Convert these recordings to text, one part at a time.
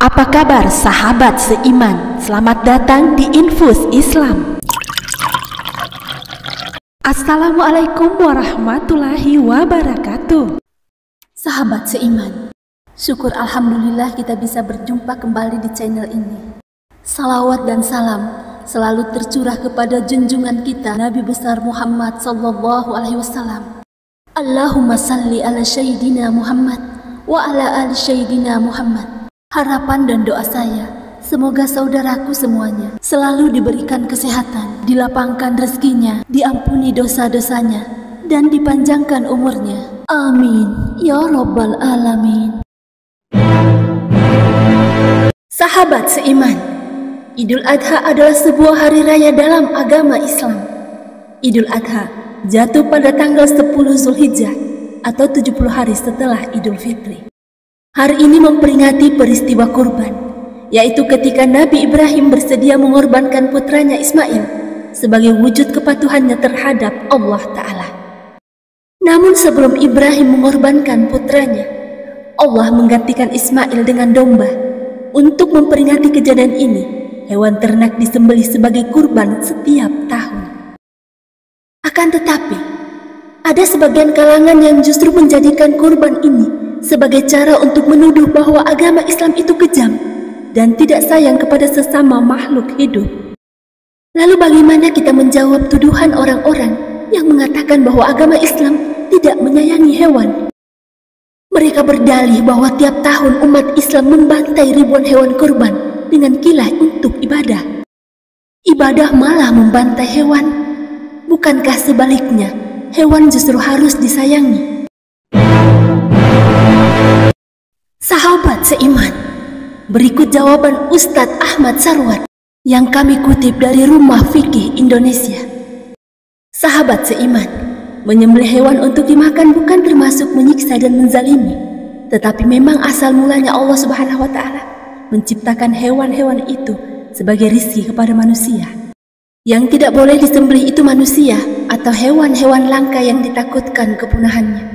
Apa kabar sahabat seiman? Selamat datang di Infus Islam. Assalamualaikum warahmatullahi wabarakatuh. Sahabat seiman, syukur alhamdulillah kita bisa berjumpa kembali di channel ini. Salawat dan salam selalu tercurah kepada junjungan kita Nabi besar Muhammad sallallahu alaihi wasallam. Allahumma salli ala sayyidina Muhammad wa ala ali sayyidina Muhammad. Harapan dan doa saya, semoga saudaraku semuanya selalu diberikan kesehatan, dilapangkan rezekinya, diampuni dosa-dosanya, dan dipanjangkan umurnya. Amin ya rabbal alamin. Sahabat seiman, Idul Adha adalah sebuah hari raya dalam agama Islam. Idul Adha jatuh pada tanggal 10 Zulhijjah atau 70 hari setelah Idul Fitri. Hari ini memperingati peristiwa kurban, yaitu ketika Nabi Ibrahim bersedia mengorbankan putranya Ismail sebagai wujud kepatuhannya terhadap Allah Ta'ala. Namun sebelum Ibrahim mengorbankan putranya, Allah menggantikan Ismail dengan domba. Untuk memperingati kejadian ini, hewan ternak disembelih sebagai kurban setiap tahun. Akan tetapi, ada sebagian kalangan yang justru menjadikan kurban ini sebagai cara untuk menuduh bahwa agama Islam itu kejam dan tidak sayang kepada sesama makhluk hidup. Lalu bagaimana kita menjawab tuduhan orang-orang yang mengatakan bahwa agama Islam tidak menyayangi hewan? Mereka berdalih bahwa tiap tahun umat Islam membantai ribuan hewan kurban dengan kilai untuk ibadah. Ibadah malah membantai hewan. Bukankah sebaliknya, hewan justru harus disayangi? Sahabat seiman, berikut jawaban Ustadz Ahmad Sarwat yang kami kutip dari Rumah Fikih Indonesia. Sahabat seiman, menyembelih hewan untuk dimakan bukan termasuk menyiksa dan menzalimi, tetapi memang asal mulanya Allah Subhanahu wa Ta'ala menciptakan hewan-hewan itu sebagai rizki kepada manusia. Yang tidak boleh disembelih itu manusia atau hewan-hewan langka yang ditakutkan kepunahannya,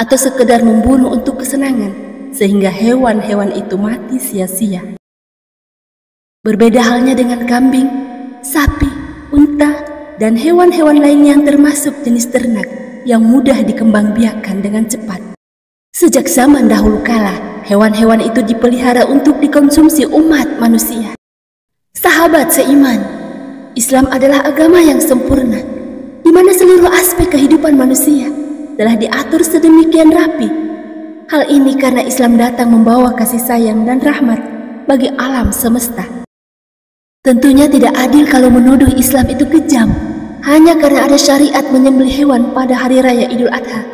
atau sekedar membunuh untuk kesenangan sehingga hewan-hewan itu mati sia-sia. Berbeda halnya dengan kambing, sapi, unta, dan hewan-hewan lain yang termasuk jenis ternak yang mudah dikembangbiakkan dengan cepat. Sejak zaman dahulu kala, hewan-hewan itu dipelihara untuk dikonsumsi umat manusia. Sahabat seiman, Islam adalah agama yang sempurna, di mana seluruh aspek kehidupan manusia telah diatur sedemikian rapi. Hal ini karena Islam datang membawa kasih sayang dan rahmat bagi alam semesta. Tentunya tidak adil kalau menuduh Islam itu kejam hanya karena ada syariat menyembelih hewan pada hari raya Idul Adha.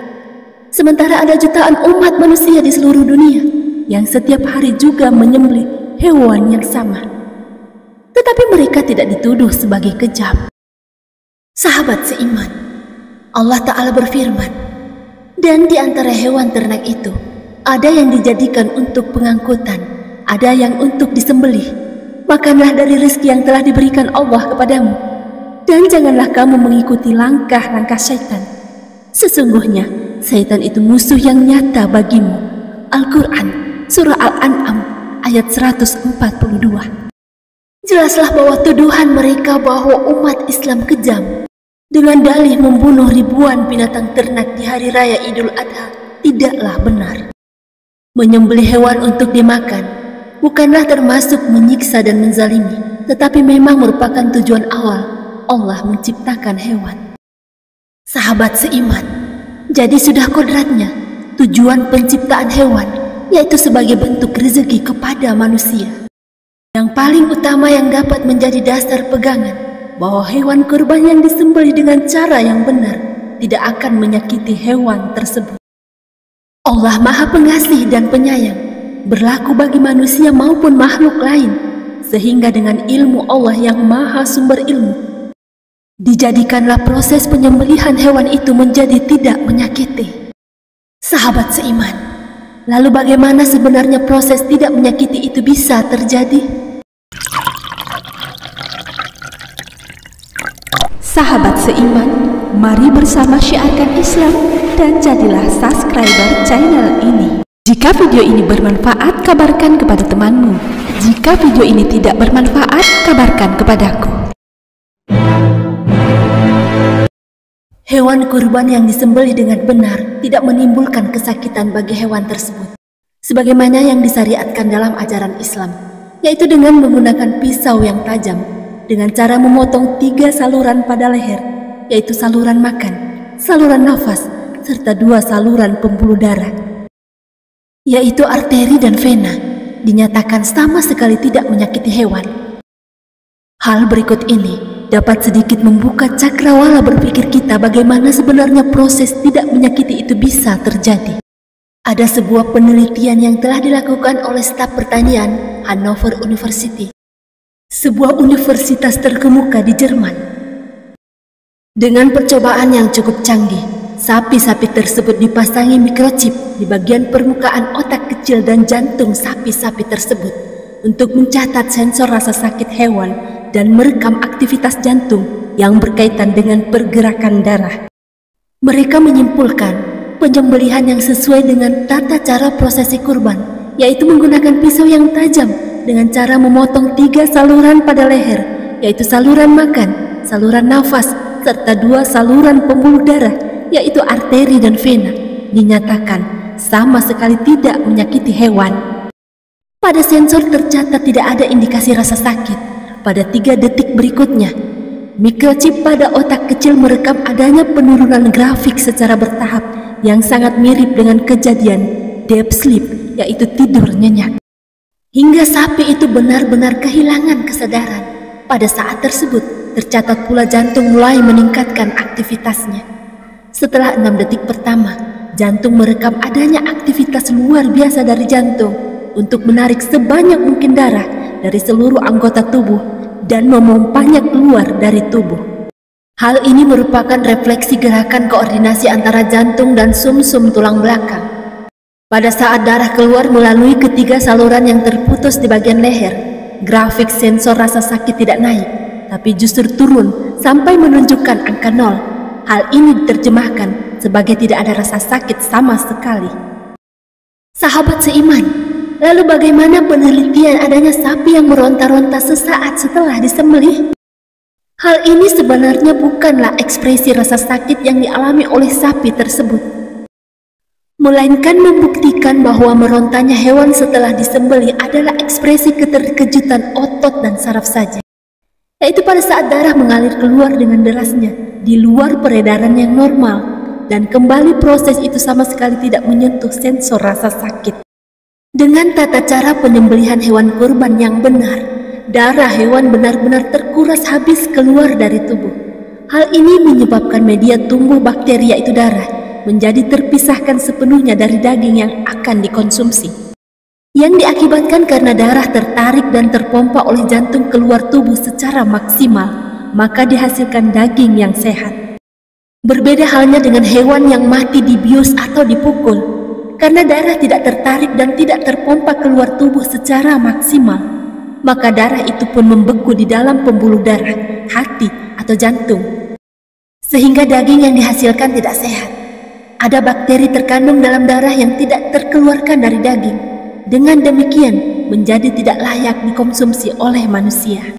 Sementara ada jutaan umat manusia di seluruh dunia yang setiap hari juga menyembelih hewan yang sama. Tetapi mereka tidak dituduh sebagai kejam. Sahabat seiman, Allah Ta'ala berfirman, dan di antara hewan ternak itu, ada yang dijadikan untuk pengangkutan, ada yang untuk disembelih. Makanlah dari rezeki yang telah diberikan Allah kepadamu, dan janganlah kamu mengikuti langkah-langkah syaitan. Sesungguhnya, syaitan itu musuh yang nyata bagimu. Al-Quran, Surah Al-An'am, ayat 142. Jelaslah bahwa tuduhan mereka bahwa umat Islam kejam dengan dalih membunuh ribuan binatang ternak di hari raya Idul Adha tidaklah benar. Menyembelih hewan untuk dimakan bukanlah termasuk menyiksa dan menzalimi, tetapi memang merupakan tujuan awal Allah menciptakan hewan. Sahabat seiman, jadi sudah kodratnya tujuan penciptaan hewan yaitu sebagai bentuk rezeki kepada manusia. Yang paling utama yang dapat menjadi dasar pegangan bahwa hewan kurban yang disembelih dengan cara yang benar tidak akan menyakiti hewan tersebut. Allah Maha Pengasih dan Penyayang, berlaku bagi manusia maupun makhluk lain, sehingga dengan ilmu Allah yang Maha Sumber Ilmu, dijadikanlah proses penyembelihan hewan itu menjadi tidak menyakiti. Sahabat seiman, lalu bagaimana sebenarnya proses tidak menyakiti itu bisa terjadi? Sahabat seiman, mari bersama syiarkan Islam dan jadilah subscriber channel ini. Jika video ini bermanfaat, kabarkan kepada temanmu. Jika video ini tidak bermanfaat, kabarkan kepadaku. Hewan kurban yang disembelih dengan benar tidak menimbulkan kesakitan bagi hewan tersebut, sebagaimana yang disyariatkan dalam ajaran Islam, yaitu dengan menggunakan pisau yang tajam, dengan cara memotong 3 saluran pada leher, yaitu saluran makan, saluran nafas, serta 2 saluran pembuluh darah, yaitu arteri dan vena, dinyatakan sama sekali tidak menyakiti hewan. Hal berikut ini dapat sedikit membuka cakrawala berpikir kita bagaimana sebenarnya proses tidak menyakiti itu bisa terjadi. Ada sebuah penelitian yang telah dilakukan oleh staf pertanian Hannover University, sebuah universitas terkemuka di Jerman. Dengan percobaan yang cukup canggih, sapi-sapi tersebut dipasangi microchip di bagian permukaan otak kecil dan jantung sapi-sapi tersebut untuk mencatat sensor rasa sakit hewan dan merekam aktivitas jantung yang berkaitan dengan pergerakan darah. Mereka menyimpulkan penyembelihan yang sesuai dengan tata cara prosesi kurban, yaitu menggunakan pisau yang tajam dengan cara memotong 3 saluran pada leher, yaitu saluran makan, saluran nafas, serta 2 saluran pembuluh darah, yaitu arteri dan vena, dinyatakan sama sekali tidak menyakiti hewan. Pada sensor tercatat tidak ada indikasi rasa sakit. Pada 3 detik berikutnya, microchip pada otak kecil merekam adanya penurunan grafik secara bertahap yang sangat mirip dengan kejadian deep sleep, yaitu tidur nyenyak. Hingga sapi itu benar-benar kehilangan kesadaran. Pada saat tersebut, tercatat pula jantung mulai meningkatkan aktivitasnya. Setelah 6 detik pertama, jantung merekam adanya aktivitas luar biasa dari jantung untuk menarik sebanyak mungkin darah dari seluruh anggota tubuh dan memompanya keluar dari tubuh. Hal ini merupakan refleksi gerakan koordinasi antara jantung dan sumsum tulang belakang. Pada saat darah keluar melalui ketiga saluran yang terputus di bagian leher, grafik sensor rasa sakit tidak naik, tapi justru turun sampai menunjukkan angka 0. Hal ini diterjemahkan sebagai tidak ada rasa sakit sama sekali. Sahabat seiman, lalu bagaimana penelitian adanya sapi yang meronta-ronta sesaat setelah disembelih? Hal ini sebenarnya bukanlah ekspresi rasa sakit yang dialami oleh sapi tersebut, melainkan membuktikan bahwa merontanya hewan setelah disembelih adalah ekspresi keterkejutan otot dan saraf saja, yaitu pada saat darah mengalir keluar dengan derasnya di luar peredaran yang normal, dan kembali proses itu sama sekali tidak menyentuh sensor rasa sakit. Dengan tata cara penyembelihan hewan kurban yang benar, darah hewan benar-benar terkuras habis keluar dari tubuh. Hal ini menyebabkan media tumbuh bakteri, yaitu darah, menjadi terpisahkan sepenuhnya dari daging yang akan dikonsumsi, yang diakibatkan karena darah tertarik dan terpompa oleh jantung keluar tubuh secara maksimal, maka dihasilkan daging yang sehat. Berbeda halnya dengan hewan yang mati dibius atau dipukul, karena darah tidak tertarik dan tidak terpompa keluar tubuh secara maksimal, maka darah itu pun membeku di dalam pembuluh darah, hati, atau jantung, sehingga daging yang dihasilkan tidak sehat. Ada bakteri terkandung dalam darah yang tidak terkeluarkan dari daging. Dengan demikian, menjadi tidak layak dikonsumsi oleh manusia.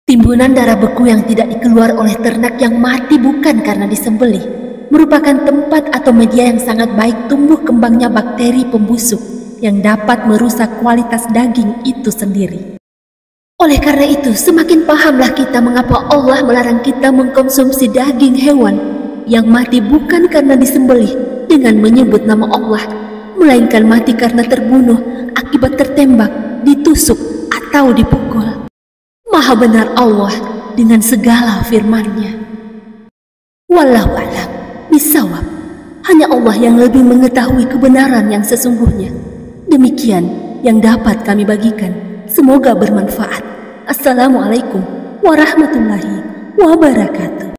Timbunan darah beku yang tidak dikeluar oleh ternak yang mati bukan karena disembelih, merupakan tempat atau media yang sangat baik tumbuh kembangnya bakteri pembusuk yang dapat merusak kualitas daging itu sendiri. Oleh karena itu, semakin pahamlah kita mengapa Allah melarang kita mengkonsumsi daging hewan yang mati bukan karena disembelih dengan menyebut nama Allah, melainkan mati karena terbunuh akibat tertembak, ditusuk, atau dipukul. Maha benar Allah dengan segala firman-Nya. Wallahu a'lam bishawab. Hanya Allah yang lebih mengetahui kebenaran yang sesungguhnya. Demikian yang dapat kami bagikan. Semoga bermanfaat. Assalamualaikum warahmatullahi wabarakatuh.